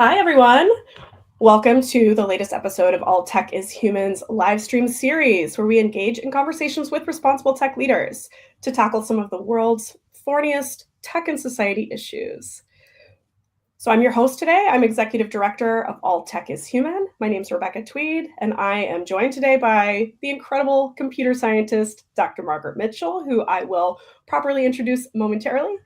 Hi, everyone. Welcome to the latest episode of All Tech is Human's live stream series, where we engage in conversations with responsible tech leaders to tackle some of the world's thorniest tech and society issues. So I'm your host today. I'm Executive Director of All Tech is Human. My name's Rebekah Tweed, and I am joined today by the incredible computer scientist, Dr. Margaret Mitchell, who I will properly introduce momentarily.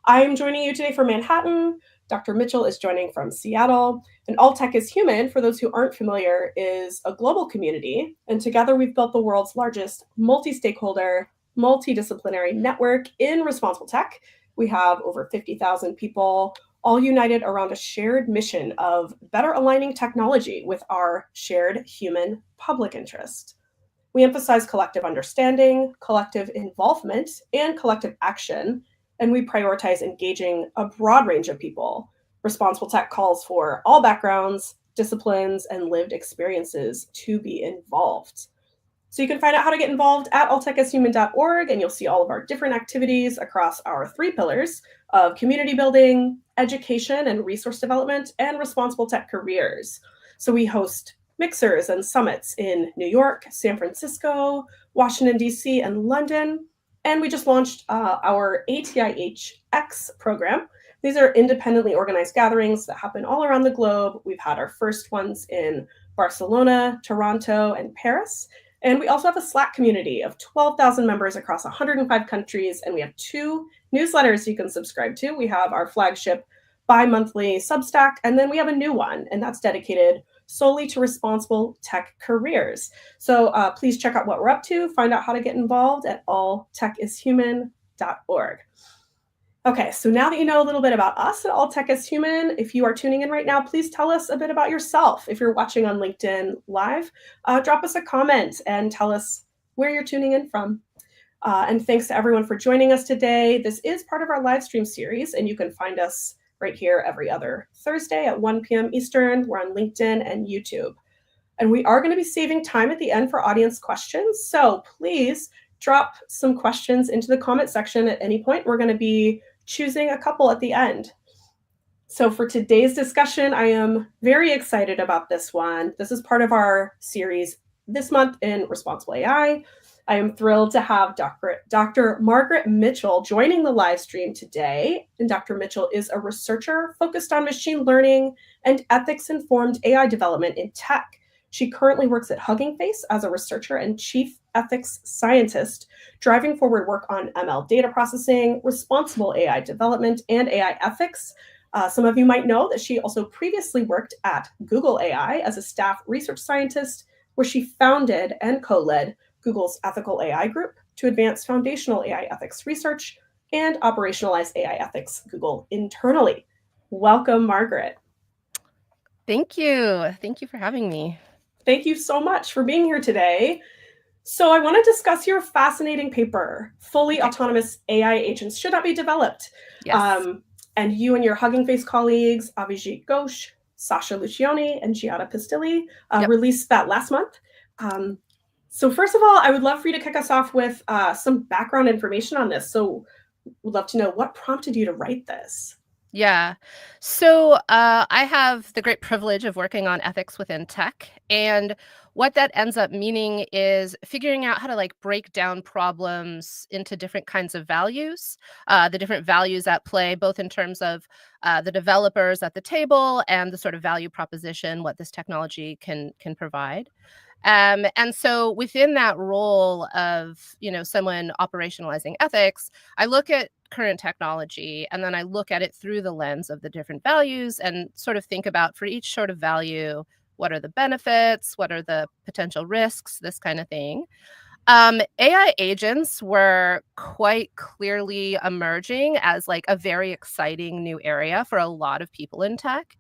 I'm joining you today from Manhattan. Dr. Mitchell is joining from Seattle. And All Tech is Human, for those who aren't familiar, is a global community. And together we've built the world's largest multi-stakeholder, multidisciplinary network in responsible tech. We have over 50,000 people all united around a shared mission of better aligning technology with our shared human public interest. We emphasize collective understanding, collective involvement, and collective action, and we prioritize engaging a broad range of people. Responsible tech calls for all backgrounds, disciplines, and lived experiences to be involved. So you can find out how to get involved at alltechashuman.org, and you'll see all of our different activities across our three pillars of community building, education and resource development, and responsible tech careers. So we host mixers and summits in New York, San Francisco, Washington, D.C., and London. And we just launched our ATIH X program. These are independently organized gatherings that happen all around the globe. We've had our first ones in Barcelona, Toronto, and Paris. And we also have a Slack community of 12,000 members across 105 countries, and we have 2 newsletters you can subscribe to. We have our flagship bi-monthly Substack, and then we have a new one, and that's dedicated solely to responsible tech careers. So please check out what we're up to, find out how to get involved at alltechishuman.org. Okay, so now that you know a little bit about us at All Tech is Human, if you are tuning in right now, please tell us a bit about yourself. If you're watching on LinkedIn Live, drop us a comment and tell us where you're tuning in from. And thanks to everyone for joining us today. This is part of our live stream series, and you can find us right here every other Thursday at 1 p.m. Eastern. We're on LinkedIn and YouTube. And we are going to be saving time at the end for audience questions. So please drop some questions into the comment section at any point. We're going to be choosing a couple at the end. So for today's discussion, I am very excited about this one. This is part of our series this month in Responsible AI. I am thrilled to have Dr. Margaret Mitchell joining the live stream today. And Dr. Mitchell is a researcher focused on machine learning and ethics-informed AI development in tech. She currently works at Hugging Face as a researcher and chief ethics scientist, driving forward work on ML data processing, responsible AI development, and AI ethics. Some of you might know that she also previously worked at Google AI as a staff research scientist, where she founded and co-led Google's ethical AI group to advance foundational AI ethics research and operationalize AI ethics Google internally. Welcome, Margaret. Thank you. Thank you for having me. Thank you so much for being here today. So I want to discuss your fascinating paper, Fully Autonomous AI Agents Should Not Be Developed. Yes. And you and your Hugging Face colleagues, Avijit Ghosh, Sasha Lucioni, and Giada Pistilli released that last month. So first of all, I would love for you to kick us off with some background information on this. So we'd love to know what prompted you to write this. Yeah. So I have the great privilege of working on ethics within tech. And what that ends up meaning is figuring out how to break down problems into different kinds of values, the different values at play, both in terms of the developers at the table and the sort of value proposition, what this technology can provide. And so within that role of, someone operationalizing ethics, I look at current technology and then I look at it through the lens of the different values and sort of think about for each sort of value, what are the benefits, what are the potential risks, this kind of thing. AI agents were quite clearly emerging as a very exciting new area for a lot of people in tech.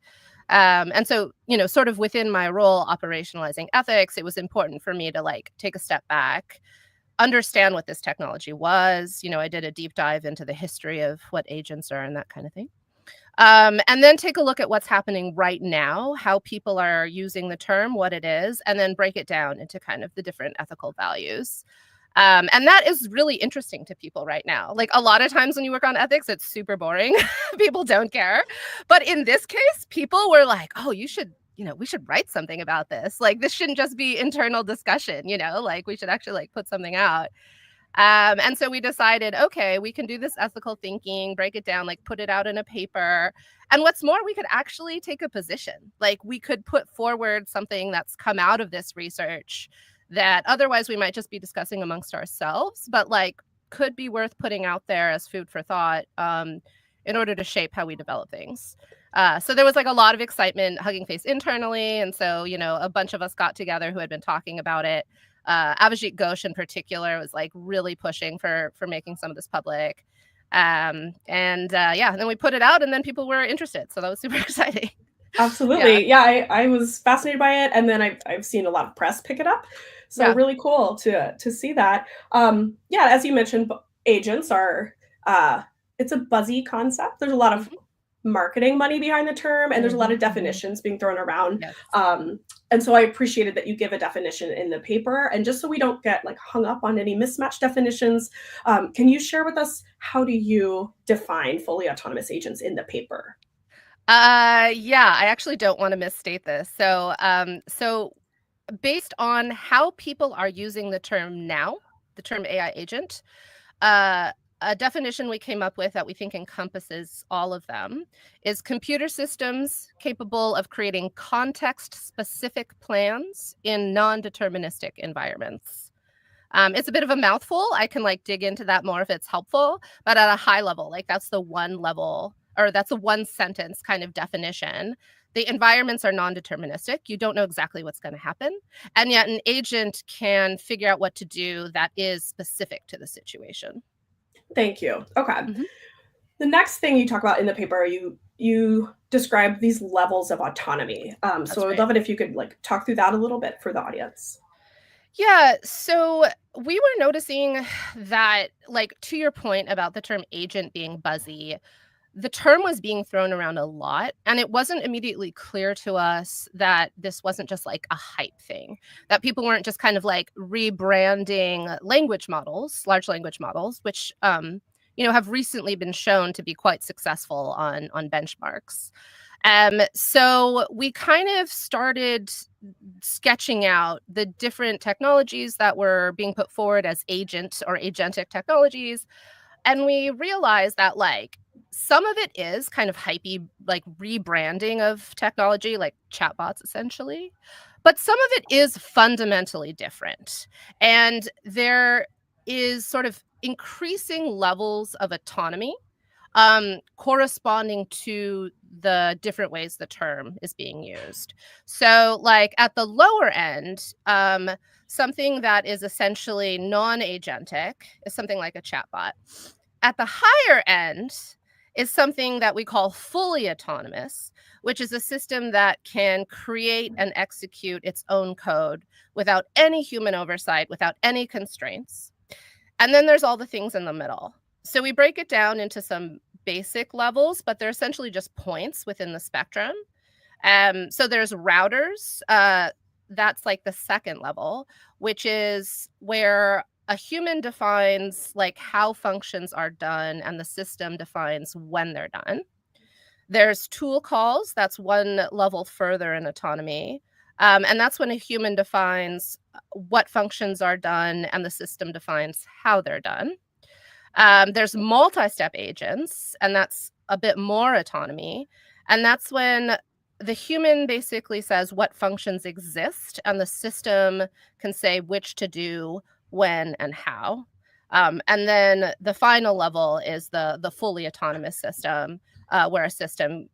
And so, sort of within my role operationalizing ethics, it was important for me to take a step back, understand what this technology was. I did a deep dive into the history of what agents are and that kind of thing. And then take a look at what's happening right now, how people are using the term, what it is, and then break it down into kind of the different ethical values. And that is really interesting to people right now. Like a lot of times when you work on ethics, it's super boring. People don't care. But in this case, people were like, oh, we should write something about this. Like this shouldn't just be internal discussion, like we should actually like put something out. And so we decided, okay, we can do this ethical thinking, break it down, like put it out in a paper. And what's more, we could actually take a position. Like we could put forward something that's come out of this research that otherwise we might just be discussing amongst ourselves, but like could be worth putting out there as food for thought in order to shape how we develop things. So there was like a lot of excitement, Hugging Face internally. And so, a bunch of us got together who had been talking about it. Avijit Ghosh in particular was like really pushing for making some of this public. And then we put it out and then people were interested. So that was super exciting. Absolutely. Yeah, I was fascinated by it. And then I've seen a lot of press pick it up. So really cool to see that. As you mentioned, agents are, it's a buzzy concept. There's a lot of marketing money behind the term, and there's a lot of definitions being thrown around. Yes. And so I appreciated that you give a definition in the paper. And just so we don't get like hung up on any mismatched definitions, can you share with us, how do you define fully autonomous agents in the paper? I actually don't want to misstate this. So based on how people are using the term now, the term AI agent, a definition we came up with that we think encompasses all of them is computer systems capable of creating context-specific plans in non-deterministic environments. It's a bit of a mouthful. I can like dig into that more if it's helpful, but at a high level, like that's the one sentence kind of definition. The environments are non-deterministic. You don't know exactly what's going to happen. And yet an agent can figure out what to do that is specific to the situation. Thank you. Okay. Mm-hmm. The next thing you talk about in the paper, you describe these levels of autonomy. So I would love it if you could like talk through that a little bit for the audience. Yeah, so we were noticing that, like, to your point about the term agent being buzzy, the term was being thrown around a lot, and it wasn't immediately clear to us that this wasn't just like a hype thing, that people weren't just kind of like rebranding language models, large language models, which have recently been shown to be quite successful on benchmarks. So we kind of started sketching out the different technologies that were being put forward as agent or agentic technologies. And we realized that like some of it is kind of hypey, like rebranding of technology, like chatbots essentially. But some of it is fundamentally different. And there is sort of increasing levels of autonomy corresponding to the different ways the term is being used. So like at the lower end, something that is essentially non-agentic is something like a chatbot. At the higher end is something that we call fully autonomous, which is a system that can create and execute its own code without any human oversight, without any constraints. And then there's all the things in the middle. So we break it down into some basic levels, but they're essentially just points within the spectrum. So there's routers. That's like the second level, which is where a human defines like how functions are done and the system defines when they're done. There's tool calls. That's one level further in autonomy. And that's when a human defines what functions are done and the system defines how they're done. There's multi-step agents, and that's a bit more autonomy. And that's when the human basically says what functions exist, and the system can say which to do, when, and how. And then the final level is the fully autonomous system, where a system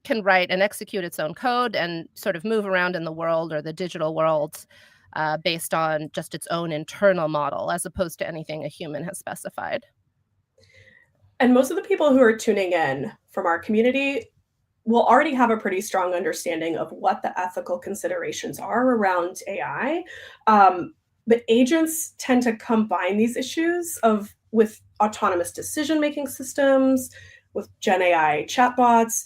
can write and execute its own code and sort of move around in the world or the digital world based on just its own internal model, as opposed to anything a human has specified. And most of the people who are tuning in from our community will already have a pretty strong understanding of what the ethical considerations are around AI. But agents tend to combine these issues with autonomous decision-making systems, with Gen AI chatbots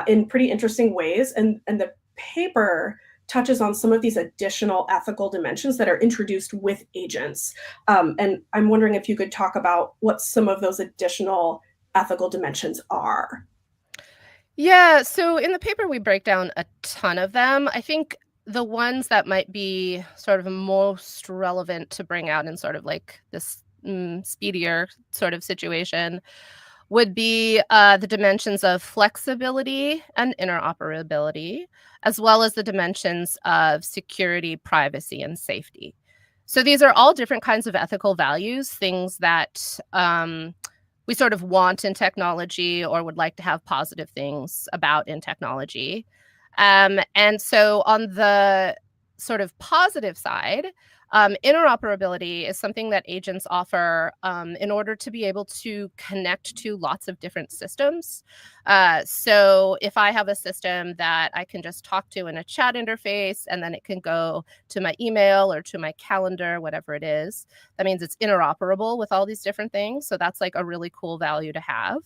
in pretty interesting ways. And the paper touches on some of these additional ethical dimensions that are introduced with agents. And I'm wondering if you could talk about what some of those additional ethical dimensions are. Yeah, so in the paper, we break down a ton of them. I think the ones that might be sort of most relevant to bring out in sort of like this speedier sort of situation would be the dimensions of flexibility and interoperability, as well as the dimensions of security, privacy, and safety. So these are all different kinds of ethical values, things that we sort of want in technology or would like to have positive things about in technology. And so on the sort of positive side, interoperability is something that agents offer in order to be able to connect to lots of different systems. So if I have a system that I can just talk to in a chat interface, and then it can go to my email or to my calendar, whatever it is, that means it's interoperable with all these different things. So that's like a really cool value to have.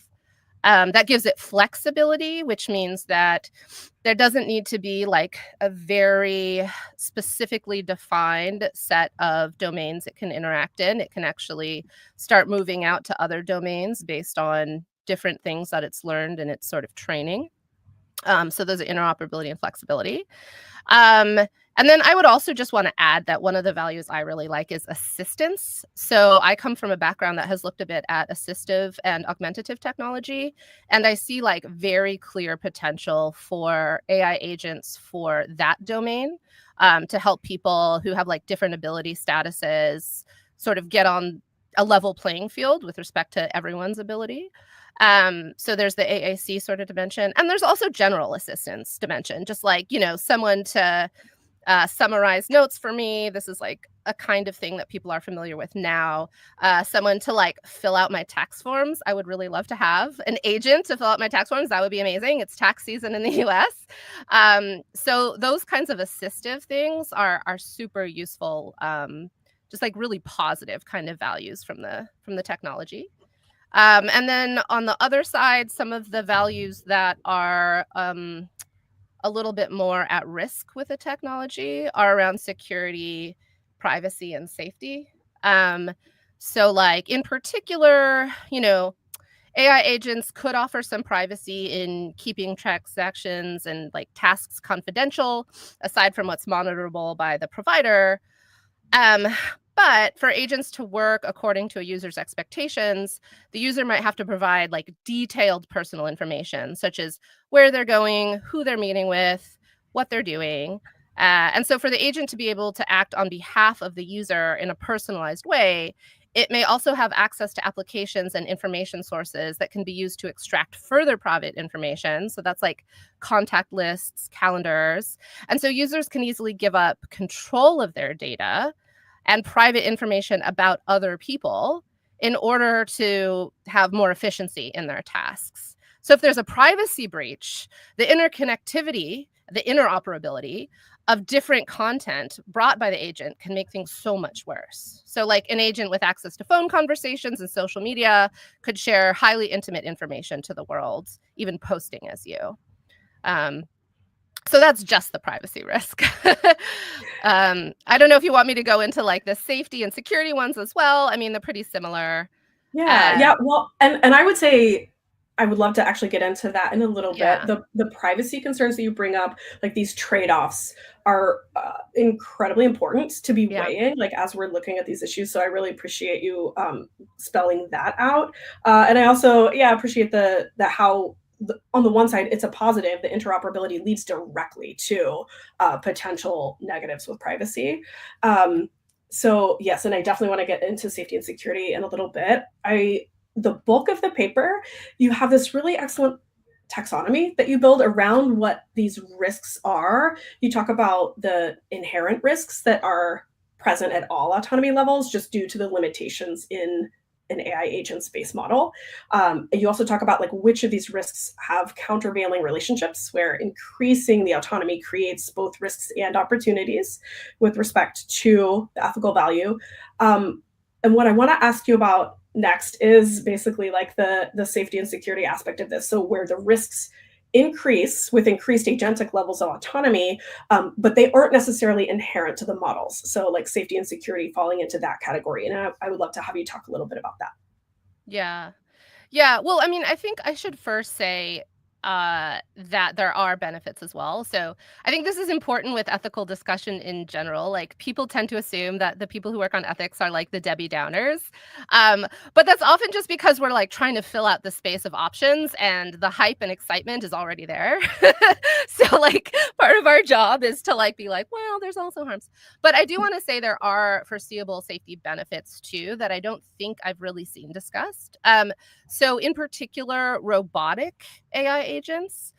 That gives it flexibility, which means that there doesn't need to be like a very specifically defined set of domains it can interact in. It can actually start moving out to other domains based on different things that it's learned in its sort of training. So those are interoperability and flexibility. And then I would also just want to add that one of the values I really like is assistance. So I come from a background that has looked a bit at assistive and augmentative technology, and I see like very clear potential for AI agents for that domain to help people who have like different ability statuses sort of get on a level playing field with respect to everyone's ability. So there's the AAC sort of dimension, and there's also general assistance dimension, just like, someone to summarize notes for me. This is like a kind of thing that people are familiar with now. Someone to like fill out my tax forms. I would really love to have an agent to fill out my tax forms. That would be amazing. It's tax season in the US. So those kinds of assistive things are super useful, just like really positive kind of values from the technology. And then on the other side, some of the values that are a little bit more at risk with the technology are around security, privacy, and safety. So like in particular, AI agents could offer some privacy in keeping transactions and like tasks confidential, aside from what's monitorable by the provider. But for agents to work according to a user's expectations, the user might have to provide like detailed personal information, such as where they're going, who they're meeting with, what they're doing. And so for the agent to be able to act on behalf of the user in a personalized way, it may also have access to applications and information sources that can be used to extract further private information. So that's like contact lists, calendars. And so users can easily give up control of their data and private information about other people in order to have more efficiency in their tasks. So if there's a privacy breach, the interconnectivity, the interoperability of different content brought by the agent can make things so much worse. So like an agent with access to phone conversations and social media could share highly intimate information to the world, even posting as you. So that's just the privacy risk. I don't know if you want me to go into like the safety and security ones as well. I mean, they're pretty similar. Yeah. Well, and I would say I would love to actually get into that in a little Yeah. bit. The privacy concerns that you bring up, like these trade-offs, are incredibly important to be weighing, like as we're looking at these issues. So I really appreciate you spelling that out, and I also appreciate how. On the one side, it's a positive. The interoperability leads directly to potential negatives with privacy. So yes, and I definitely want to get into safety and security in a little bit. The bulk of the paper, you have this really excellent taxonomy that you build around what these risks are. You talk about the inherent risks that are present at all autonomy levels just due to the limitations in an AI agent space model. And you also talk about like which of these risks have countervailing relationships, where increasing the autonomy creates both risks and opportunities with respect to the ethical value. And what I want to ask you about next is basically like the safety and security aspect of this. So where the risks increase with increased agentic levels of autonomy, but they aren't necessarily inherent to the models. So like safety and security falling into that category. And I would love to have you talk a little bit about that. Yeah. Yeah, well, I mean, I think I should first say that there are benefits as well. So I think this is important with ethical discussion in general. Like people tend to assume that the people who work on ethics are like the Debbie Downers. But that's often just because we're like trying to fill out the space of options and the hype and excitement is already there. So like part of our job is to like be like, well, there's also harms. But I do want to say there are foreseeable safety benefits too that I don't think I've really seen discussed. So in particular, robotic AI agents,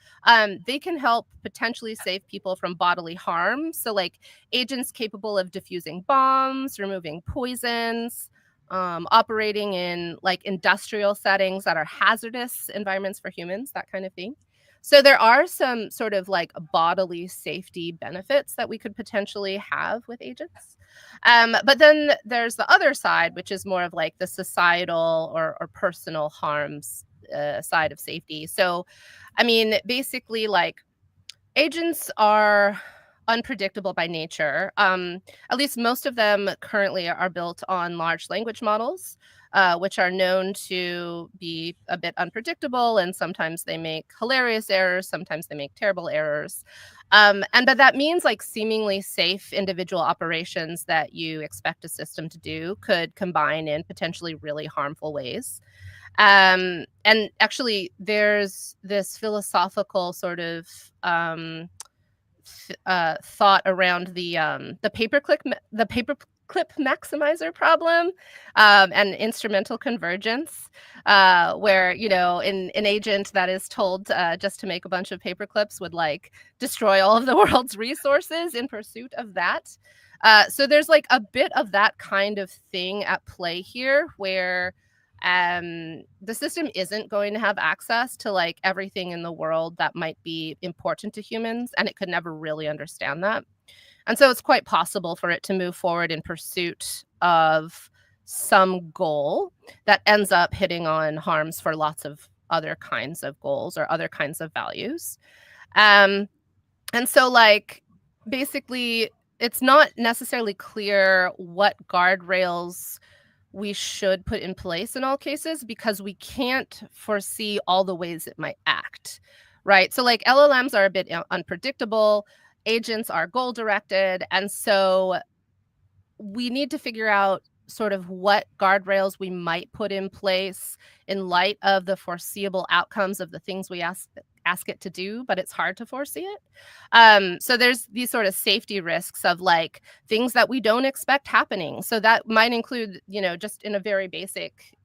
they can help potentially save people from bodily harm. So like agents capable of diffusing bombs, removing poisons, operating in like industrial settings that are hazardous environments for humans, that kind of thing. So there are some sort of like bodily safety benefits that we could potentially have with agents. But then there's the other side, which is more of like the societal or personal harms side of safety. So, I mean, basically, like agents are unpredictable by nature. At least most of them currently are built on large language models, which are known to be a bit unpredictable, and sometimes they make hilarious errors, sometimes they make terrible errors. But that means like seemingly safe individual operations that you expect a system to do could combine in potentially really harmful ways. And actually, there's this philosophical sort of thought around the paperclip maximizer problem, and instrumental convergence, where an agent that is told just to make a bunch of paperclips would like destroy all of the world's resources in pursuit of that. So there's like a bit of that kind of thing at play here, where the system isn't going to have access to like everything in the world that might be important to humans, and it could never really understand that. And so it's quite possible for it to move forward in pursuit of some goal that ends up hitting on harms for lots of other kinds of goals or other kinds of values. And so like basically it's not necessarily clear what guardrails we should put in place in all cases, because we can't foresee all the ways it might act, right? So like LLMs are a bit unpredictable, agents are goal directed, and so we need to figure out sort of what guardrails we might put in place in light of the foreseeable outcomes of the things we ask it to do, but it's hard to foresee it. So there's these sort of safety risks of like things that we don't expect happening. So that might include, just in a very basic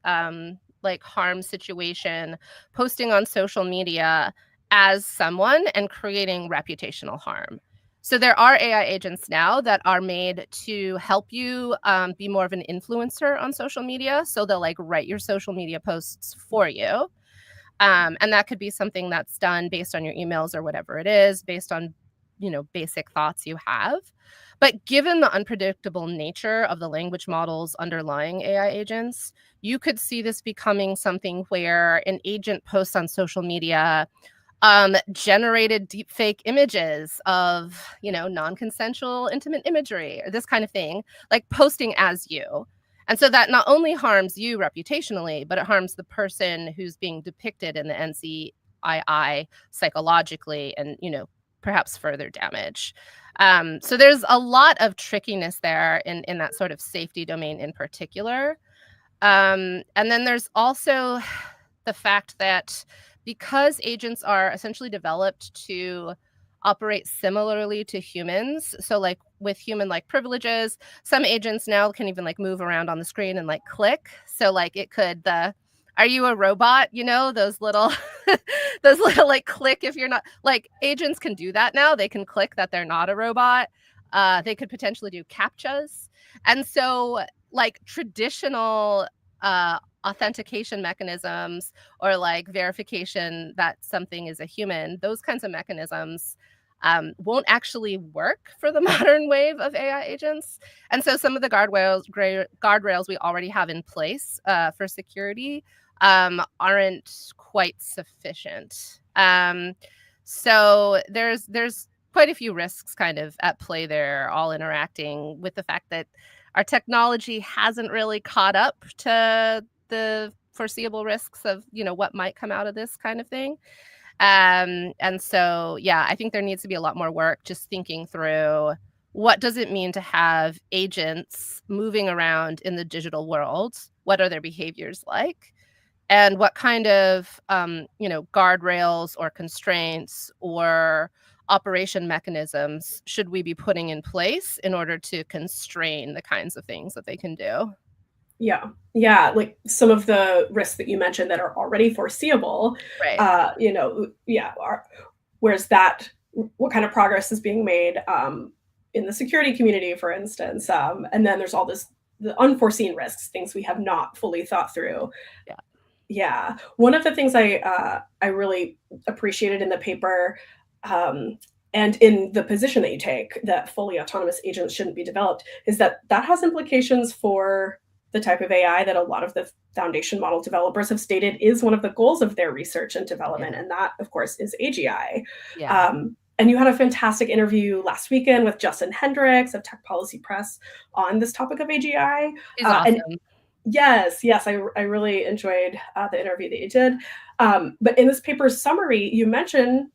like harm situation, posting on social media as someone and creating reputational harm. So there are AI agents now that are made to help you be more of an influencer on social media. So they'll like write your social media posts for you. And that could be something that's done based on your emails or whatever it is, based on, basic thoughts you have. But given the unpredictable nature of the language models underlying AI agents, you could see this becoming something where an agent posts on social media generated deepfake images of, non-consensual intimate imagery or this kind of thing, like posting as you. And so that not only harms you reputationally, but it harms the person who's being depicted in the NCII psychologically and, perhaps further damage. So there's a lot of trickiness there in that sort of safety domain in particular. And then there's also the fact that because agents are essentially developed to operate similarly to humans, so like with human-like privileges, some agents now can even like move around on the screen and like click. So like it could are you a robot? Those little those little like click if you're not, like agents can do that now. They can click that they're not a robot. They could potentially do CAPTCHAs. And so like traditional authentication mechanisms or like verification that something is a human, those kinds of mechanisms won't actually work for the modern wave of AI agents. And so some of the guardrails we already have in place for security aren't quite sufficient. So there's quite a few risks kind of at play there, all interacting with the fact that our technology hasn't really caught up to the foreseeable risks of, what might come out of this kind of thing. And so, yeah, I think there needs to be a lot more work just thinking through what does it mean to have agents moving around in the digital world? What are their behaviors like? And what kind of, guardrails or constraints or operation mechanisms should we be putting in place in order to constrain the kinds of things that they can do? Yeah, like some of the risks that you mentioned that are already foreseeable, Right. where's that, what kind of progress is being made in the security community, for instance, and then there's all the unforeseen risks, things we have not fully thought through. Yeah. Yeah, one of the things I really appreciated in the paper, and in the position that you take, that fully autonomous agents shouldn't be developed, is that has implications for the type of AI that a lot of the foundation model developers have stated is one of the goals of their research and Yeah. development, and that, of course, is AGI. Yeah. And you had a fantastic interview last weekend with Justin Hendricks of Tech Policy Press on this topic of AGI. He's And awesome. yes, I really enjoyed the interview that you did. But in this paper's summary, you mention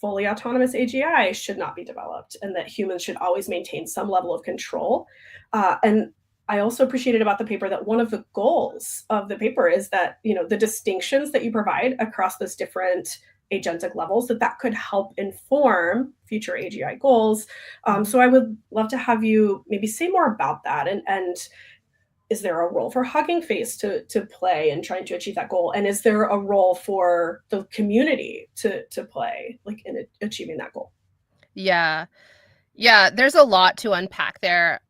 fully autonomous AGI should not be developed and that humans should always maintain some level of control. And I also appreciated about the paper that one of the goals of the paper is that, the distinctions that you provide across those different agentic levels, that could help inform future AGI goals. So I would love to have you maybe say more about that, and is there a role for Hugging Face to play in trying to achieve that goal? And is there a role for the community to play, like, in achieving that goal? Yeah. Yeah, there's a lot to unpack there.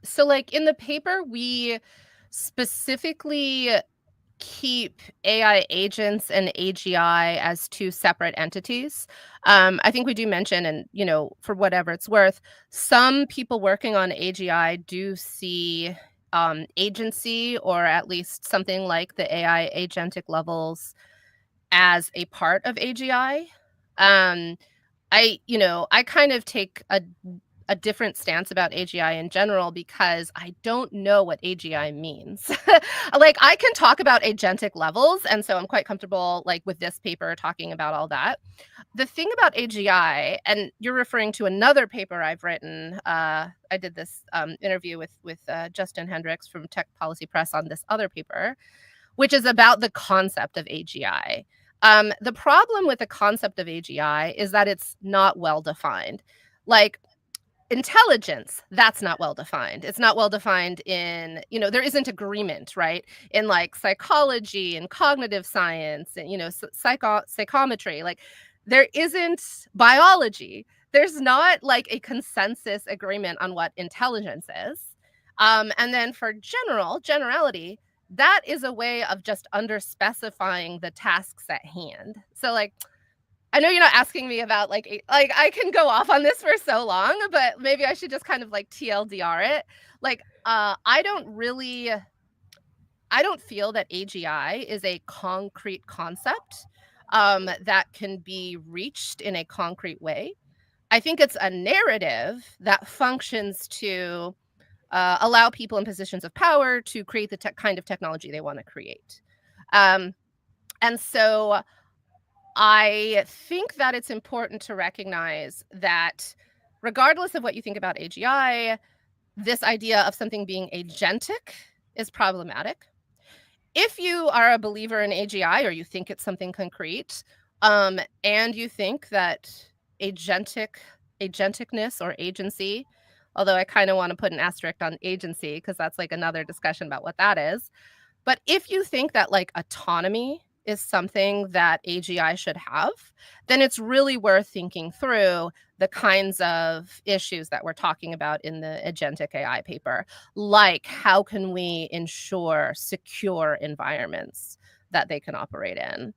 So like in the paper, we specifically keep AI agents and AGI as two separate entities. I think we do mention, and for whatever it's worth, some people working on AGI do see agency, or at least something like the AI agentic levels, as a part of AGI. Um, I kind of take a different stance about AGI in general because I don't know what AGI means. Like, I can talk about agentic levels, and so I'm quite comfortable, like, with this paper talking about all that. The thing about AGI, and you're referring to another paper I've written, I did this interview with Justin Hendricks from Tech Policy Press on this other paper, which is about the concept of AGI. The problem with the concept of AGI is that it's not well defined. Like, intelligence, that's not well defined. It's not well defined in, there isn't agreement, right? In like psychology and cognitive science and, psychometry, like there isn't biology. There's not like a consensus agreement on what intelligence is. And then for generality, that is a way of just underspecifying the tasks at hand. So like, I know you're not asking me about like I can go off on this for so long, but maybe I should just kind of like TLDR it. Like, I don't feel that AGI is a concrete concept that can be reached in a concrete way. I think it's a narrative that functions to allow people in positions of power to create the kind of technology they want to create. And so I think that it's important to recognize that regardless of what you think about AGI, this idea of something being agentic is problematic. If you are a believer in AGI, or you think it's something concrete, and you think that agenticness or agency, although I kind of want to put an asterisk on agency because that's like another discussion about what that is. But if you think that like autonomy is something that AGI should have, then it's really worth thinking through the kinds of issues that we're talking about in the agentic AI paper, like how can we ensure secure environments that they can operate in.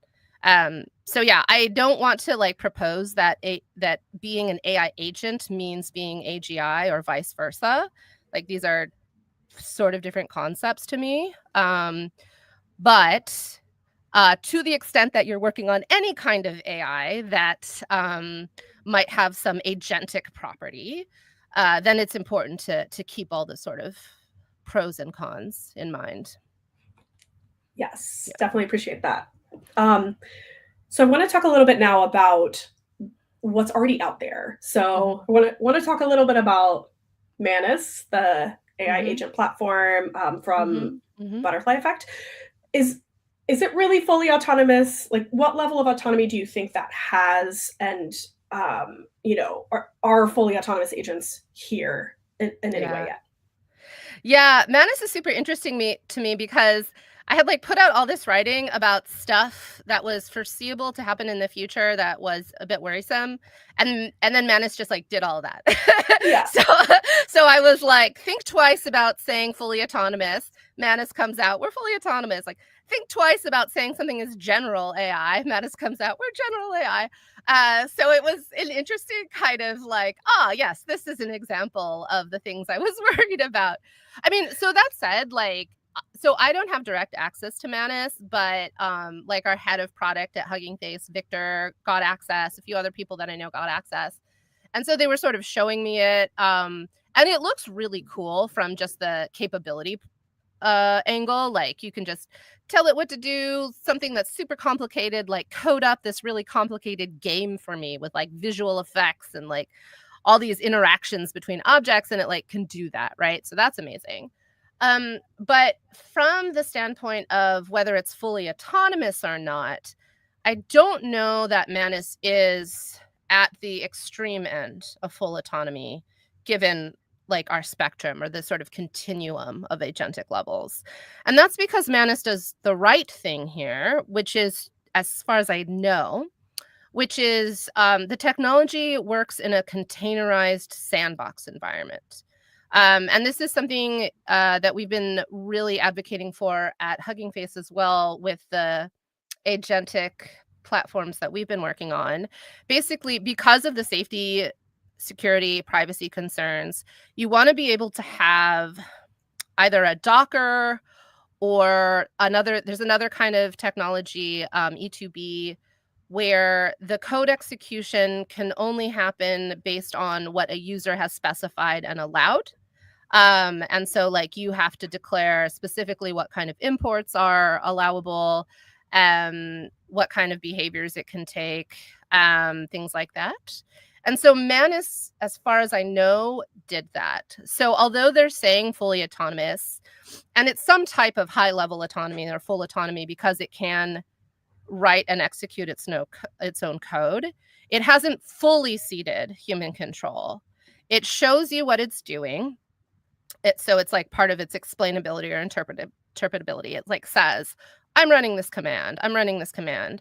So yeah, I don't want to like propose that that being an AI agent means being AGI or vice versa. Like, these are sort of different concepts to me. But to the extent that you're working on any kind of AI that might have some agentic property, then it's important to keep all the sort of pros and cons in mind. Yes, definitely appreciate that. So I want to talk a little bit now about what's already out there. So I want to talk a little bit about Manus, the AI agent platform from Butterfly Effect. Is it really fully autonomous? Like, what level of autonomy do you think that has? And are fully autonomous agents here in any way yet? Yeah, Manus is super interesting to me because I had like put out all this writing about stuff that was foreseeable to happen in the future that was a bit worrisome, and then Manus just like did all of that. Yeah. So I was like, think twice about saying fully autonomous. Manus comes out, we're fully autonomous. Like, think twice about saying something is general AI. Manus comes out, we're general AI. So it was an interesting kind of like, yes, this is an example of the things I was worried about. I mean, so that said, like, so I don't have direct access to Manus, but like our head of product at Hugging Face, Victor, got access. A few other people that I know got access. And so they were sort of showing me it. And it looks really cool from just the capability angle. Like, you can just tell it what to do, something that's super complicated, like code up this really complicated game for me with like visual effects and like all these interactions between objects, and it like can do that, right? So that's amazing. But from the standpoint of whether it's fully autonomous or not, I don't know that Manus is at the extreme end of full autonomy, given like our spectrum or the sort of continuum of agentic levels. And that's because Manus does the right thing here, which is, as far as I know, which is the technology works in a containerized sandbox environment. And this is something that we've been really advocating for at Hugging Face as well, with the agentic platforms that we've been working on. Basically, because of the safety, security, privacy concerns, you want to be able to have either a Docker or there's another kind of technology, E2B, where the code execution can only happen based on what a user has specified and allowed. And so like you have to declare specifically what kind of imports are allowable, what kind of behaviors it can take, things like that. And so Manus, as far as I know, did that. So although they're saying fully autonomous, and it's some type of high-level autonomy or full autonomy because it can write and execute its own code, it hasn't fully ceded human control. It shows you what it's doing. So it's like part of its explainability or interpretability. It like says, I'm running this command. I'm running this command.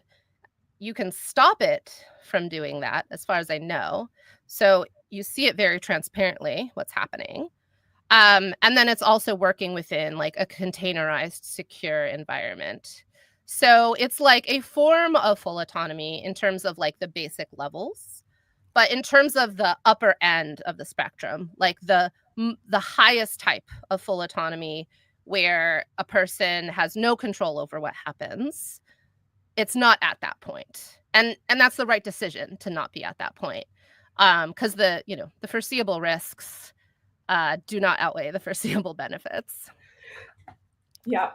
You can stop it from doing that, as far as I know. So you see it very transparently what's happening. And then it's also working within like a containerized, secure environment. So it's like a form of full autonomy in terms of like the basic levels, but in terms of the upper end of the spectrum, like the highest type of full autonomy where a person has no control over what happens, it's not at that point. And that's the right decision to not be at that point. Because the foreseeable risks do not outweigh the foreseeable benefits. Yeah.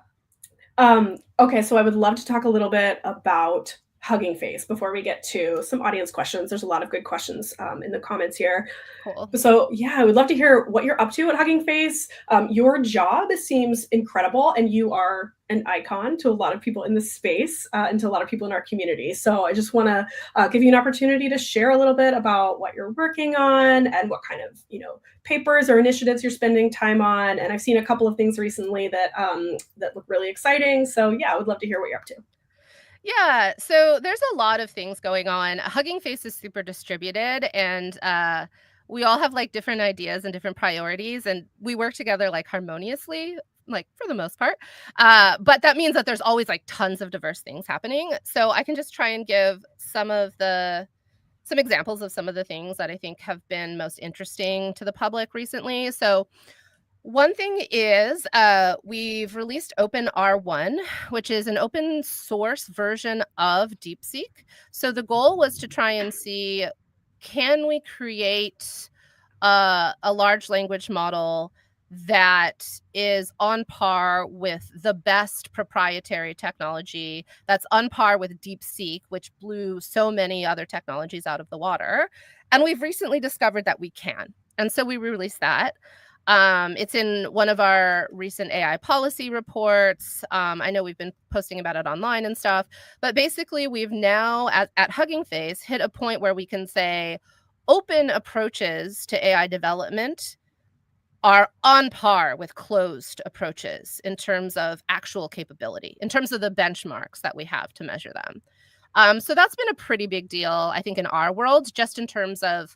Okay, so I would love to talk a little bit about Hugging Face before we get to some audience questions. There's a lot of good questions in the comments here. Cool. So yeah, I would love to hear what you're up to at Hugging Face. Your job seems incredible, and you are an icon to a lot of people in this space and to a lot of people in our community. So I just want to give you an opportunity to share a little bit about what you're working on and what kind of papers or initiatives you're spending time on. And I've seen a couple of things recently that that look really exciting. So yeah, I would love to hear what you're up to. Yeah, so there's a lot of things going on. Hugging Face is super distributed, and we all have like different ideas and different priorities, and we work together like harmoniously, like for the most part. But that means that there's always like tons of diverse things happening. So I can just try and give some examples of some of the things that I think have been most interesting to the public recently. So One thing is we've released OpenR1, which is an open source version of DeepSeek. So the goal was to try and see, can we create a large language model that is on par with the best proprietary technology, that's on par with DeepSeek, which blew so many other technologies out of the water. And we've recently discovered that we can. And so we released that. It's in one of our recent AI policy reports. I know we've been posting about it online and stuff, but basically we've now at Hugging Face hit a point where we can say open approaches to AI development are on par with closed approaches in terms of actual capability, in terms of the benchmarks that we have to measure them. So that's been a pretty big deal, I think, in our world, just in terms of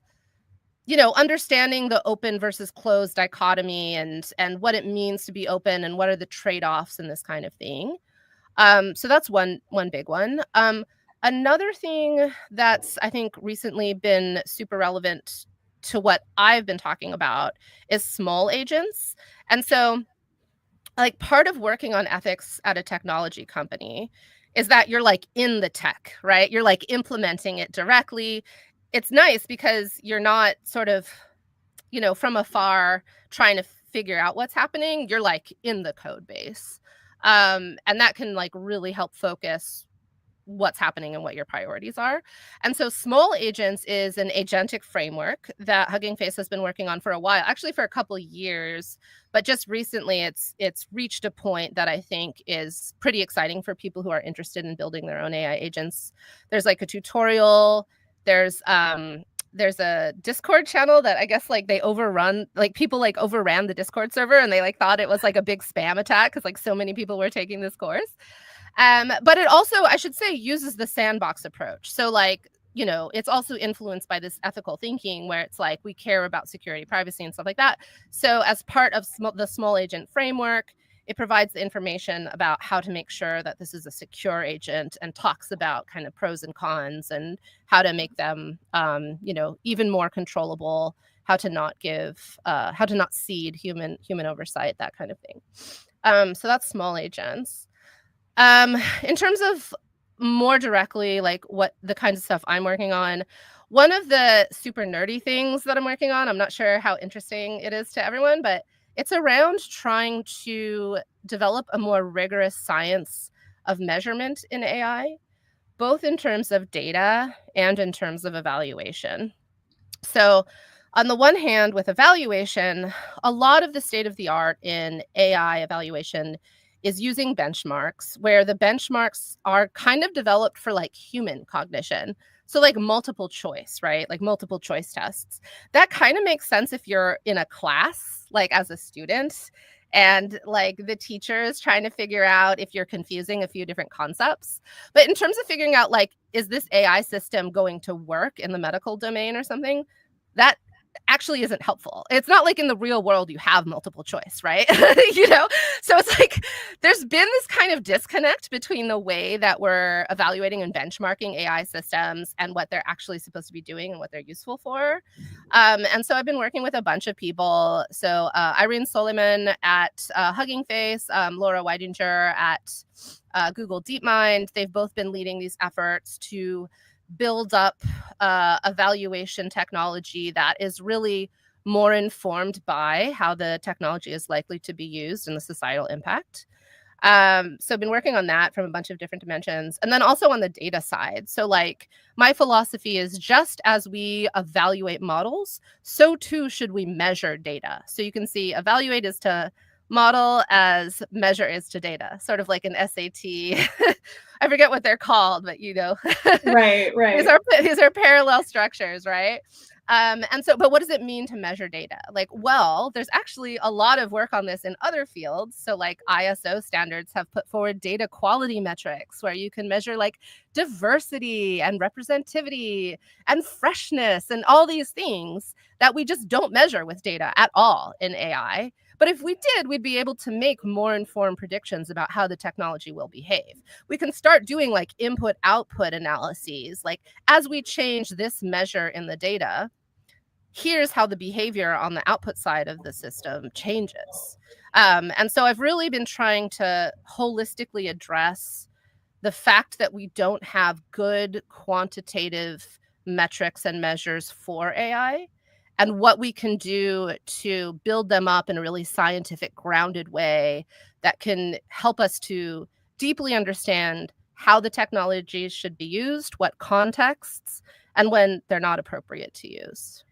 understanding the open versus closed dichotomy and what it means to be open and what are the trade-offs and this kind of thing. So that's one big one. Another thing that's, I think, recently been super relevant to what I've been talking about is small agents. And so, like, part of working on ethics at a technology company is that you're like in the tech, right? You're like implementing it directly. It's nice because you're not sort of, from afar trying to figure out what's happening. You're like in the code base. And that can like really help focus what's happening and what your priorities are. And so small agents is an agentic framework that Hugging Face has been working on for a while, actually for a couple of years, but just recently it's reached a point that I think is pretty exciting for people who are interested in building their own AI agents. There's like a tutorial, there's a Discord channel that I guess like they overrun, like people like overran the Discord server and they like thought it was like a big spam attack because like so many people were taking this course. But it also, I should say, uses the sandbox approach. So like, it's also influenced by this ethical thinking where it's like we care about security, privacy, and stuff like that. So as part of the small agent framework, it provides the information about how to make sure that this is a secure agent and talks about kind of pros and cons and how to make them, even more controllable, how to not seed human oversight, that kind of thing. So that's small agents. In terms of more directly, like what the kinds of stuff I'm working on, one of the super nerdy things that I'm working on, I'm not sure how interesting it is to everyone, but it's around trying to develop a more rigorous science of measurement in AI, both in terms of data and in terms of evaluation. So on the one hand, with evaluation, a lot of the state of the art in AI evaluation is using benchmarks, where the benchmarks are kind of developed for like human cognition. So like multiple choice, right? Like multiple choice tests. That kind of makes sense if you're in a class, like as a student, and like the teacher is trying to figure out if you're confusing a few different concepts. But in terms of figuring out like, is this AI system going to work in the medical domain or something? That actually isn't helpful. It's not like in the real world you have multiple choice, right? So it's like there's been this kind of disconnect between the way that we're evaluating and benchmarking AI systems and what they're actually supposed to be doing and what they're useful for. And so I've been working with a bunch of people. So Irene Soliman at Hugging Face, Laura Weidinger at Google DeepMind, they've both been leading these efforts to build up evaluation technology that is really more informed by how the technology is likely to be used and the societal impact. So I've been working on that from a bunch of different dimensions. And then also on the data side. So like my philosophy is just as we evaluate models, so too should we measure data. So you can see evaluate is to model as measure is to data, sort of like an SAT. I forget what they're called, but Right. These are parallel structures, right? But what does it mean to measure data? Like, well, there's actually a lot of work on this in other fields. So like ISO standards have put forward data quality metrics where you can measure like diversity and representativity and freshness and all these things that we just don't measure with data at all in AI. But if we did, we'd be able to make more informed predictions about how the technology will behave. We can start doing like input-output analyses. Like as we change this measure in the data, here's how the behavior on the output side of the system changes. And so I've really been trying to holistically address the fact that we don't have good quantitative metrics and measures for AI, and what we can do to build them up in a really scientific, grounded way that can help us to deeply understand how the technologies should be used, what contexts, and when they're not appropriate to use.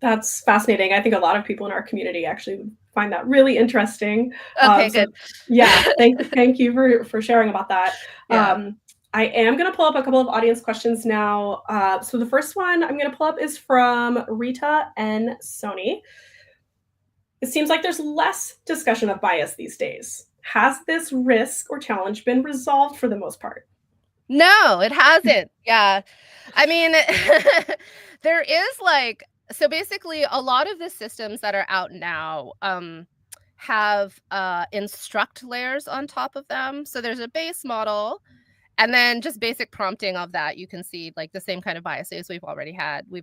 That's fascinating. I think a lot of people in our community actually find that really interesting. Okay, good. Yeah, thank you for sharing about that. Yeah. I am going to pull up a couple of audience questions now. So the first one I'm going to pull up is from Rita and Sony. It seems like there's less discussion of bias these days. Has this risk or challenge been resolved for the most part? No, it hasn't. Yeah. I mean, there is like, so basically a lot of the systems that are out now have instruct layers on top of them. So there's a base model, and then just basic prompting of that, you can see like the same kind of biases we've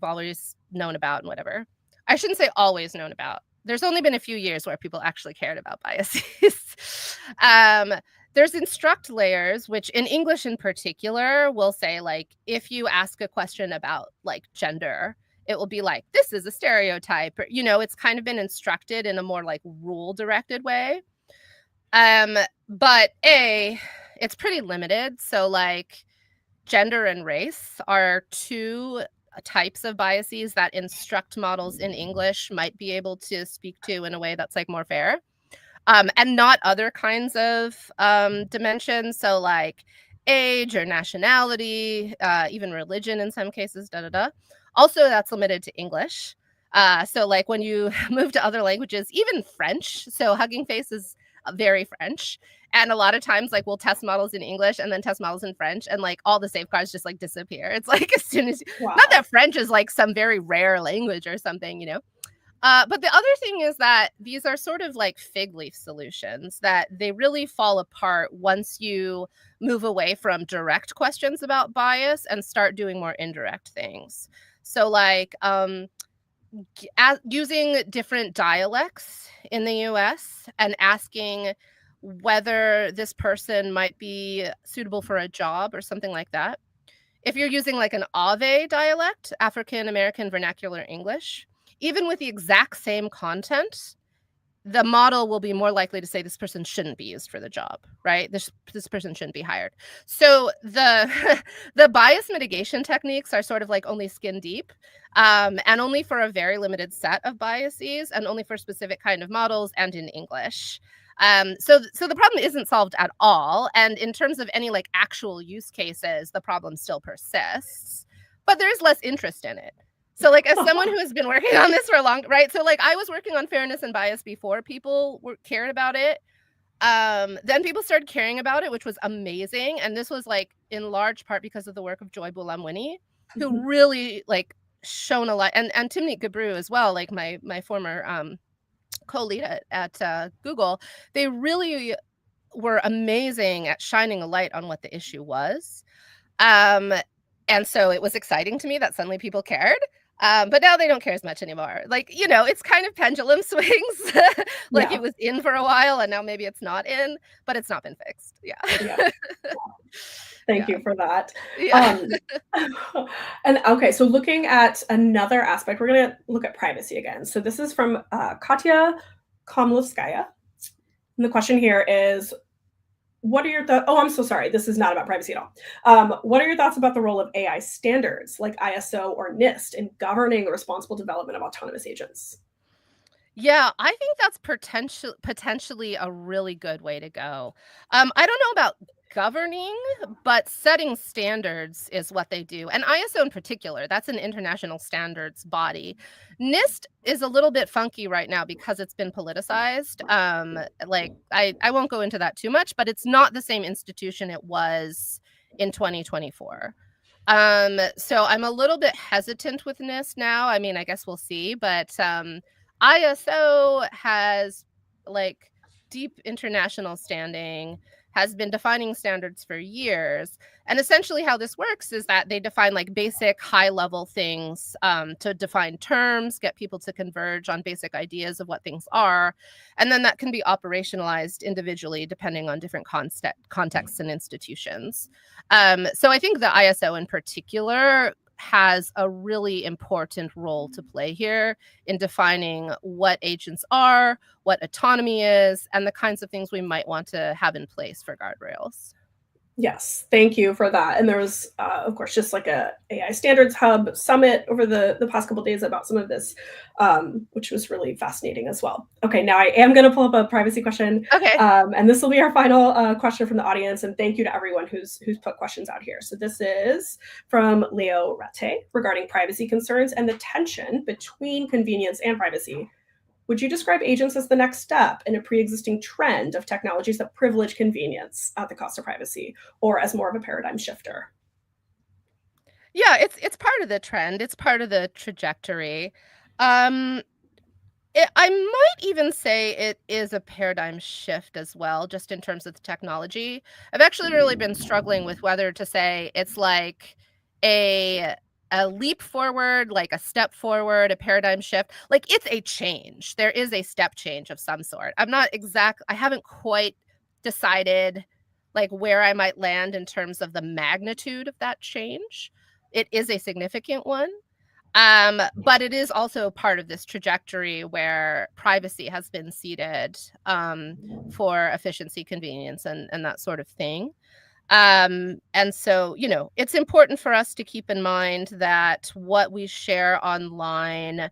always known about and whatever. I shouldn't say always known about. There's only been a few years where people actually cared about biases. There's instruct layers, which in English in particular will say, like, if you ask a question about like gender, it will be like, this is a stereotype, or, it's kind of been instructed in a more like rule directed way. But it's pretty limited. So like gender and race are two types of biases that instruct models in English might be able to speak to in a way that's like more fair. And not other kinds of dimensions. So like age or nationality, even religion in some cases, Also, that's limited to English. So like when you move to other languages, even French, so Hugging Face is very French. And a lot of times, like, we'll test models in English and then test models in French, and like all the safeguards just like disappear. It's like as soon as not that French is like some very rare language or something, But the other thing is that these are sort of like fig leaf solutions, that they really fall apart once you move away from direct questions about bias and start doing more indirect things. So like using different dialects in the US and asking whether this person might be suitable for a job or something like that. If you're using like an Ave dialect, African American Vernacular English, even with the exact same content, the model will be more likely to say this person shouldn't be used for the job, right? This person shouldn't be hired. So the the bias mitigation techniques are sort of like only skin deep, and only for a very limited set of biases, and only for specific kind of models and in English. So the problem isn't solved at all. And in terms of any like actual use cases, the problem still persists, but there's less interest in it. So like as someone who has been working on this for a long, right? So like I was working on fairness and bias before people cared about it. Then people started caring about it, which was amazing. And this was like in large part because of the work of Joy Buolamwini, who really like shone a light, and Timnit Gebru as well, like my former co-lead at Google. They really were amazing at shining a light on what the issue was. And so it was exciting to me that suddenly people cared. But now they don't care as much anymore. Like, it's kind of pendulum swings. Like It was in for a while and now maybe it's not in, but it's not been fixed. Yeah. Thank you for that. Yeah. And okay, so looking at another aspect, we're going to look at privacy again. So this is from Katya Komlovskaya. And the question here is, what are your thoughts? Oh, I'm so sorry. This is not about privacy at all. What are your thoughts about the role of AI standards like ISO or NIST in governing the responsible development of autonomous agents? Yeah, I think that's potentially a really good way to go. I don't know about governing, but setting standards is what they do. And ISO in particular, that's an international standards body. NIST is a little bit funky right now because it's been politicized. Like I won't go into that too much, but it's not the same institution it was in 2024. So I'm a little bit hesitant with NIST now. I mean, I guess we'll see, but ISO has like deep international standing, has been defining standards for years. And essentially how this works is that they define like basic high-level things to define terms, get people to converge on basic ideas of what things are. And then that can be operationalized individually depending on different contexts and institutions. So I think the ISO in particular has a really important role to play here in defining what agents are, what autonomy is, and the kinds of things we might want to have in place for guardrails. Yes, thank you for that. And there was, of course, just like a AI Standards Hub summit over the past couple of days about some of this, which was really fascinating as well. Okay, now I am going to pull up a privacy question. Okay. And this will be our final question from the audience. And thank you to everyone who's put questions out here. So this is from Leo Rete regarding privacy concerns and the tension between convenience and privacy. Would you describe agents as the next step in a pre-existing trend of technologies that privilege convenience at the cost of privacy, or as more of a paradigm shifter? Yeah, it's part of the trend. It's part of the trajectory. I might even say it is a paradigm shift as well, just in terms of the technology. I've actually really been struggling with whether to say it's like a leap forward, like a step forward, a paradigm shift. Like it's a change. There is a step change of some sort. I haven't quite decided like where I might land in terms of the magnitude of that change. It is a significant one. But it is also part of this trajectory where privacy has been ceded for efficiency, convenience, and that sort of thing. And so, it's important for us to keep in mind that what we share online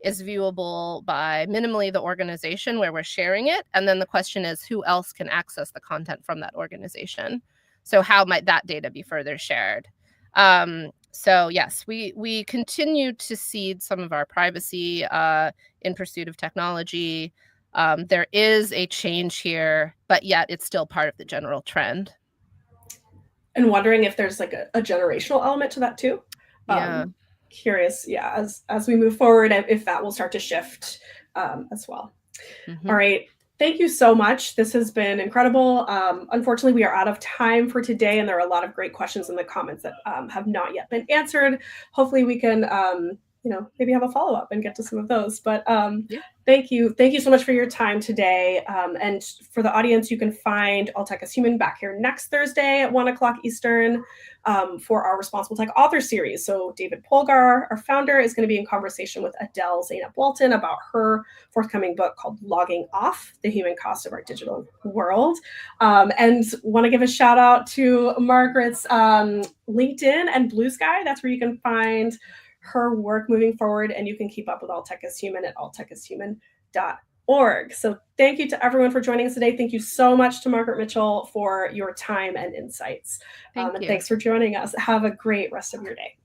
is viewable by minimally the organization where we're sharing it. And then the question is, who else can access the content from that organization? So how might that data be further shared? So yes, we continue to cede some of our privacy in pursuit of technology. There is a change here, but yet it's still part of the general trend. And wondering if there's like a generational element to that too. Yeah. Curious, yeah, as we move forward, if that will start to shift as well. Mm-hmm. All right. Thank you so much. This has been incredible. Unfortunately, we are out of time for today, and there are a lot of great questions in the comments that have not yet been answered. Hopefully we can, maybe have a follow-up and get to some of those. But Yeah. Thank you. Thank you so much for your time today. And for the audience, you can find All Tech is Human back here next Thursday at 1:00 Eastern for our Responsible Tech Author Series. So David Polgar, our founder, is going to be in conversation with Adele Zainab-Walton about her forthcoming book called Logging Off, The Human Cost of Our Digital World. And want to give a shout out to Margaret's LinkedIn and Blue Sky. That's where you can find her work moving forward, and you can keep up with All Tech is Human at alltechishuman.org. So thank you to everyone for joining us today. Thank you so much to Margaret Mitchell for your time and insights. Thank you. Thanks for joining us. Have a great rest of your day.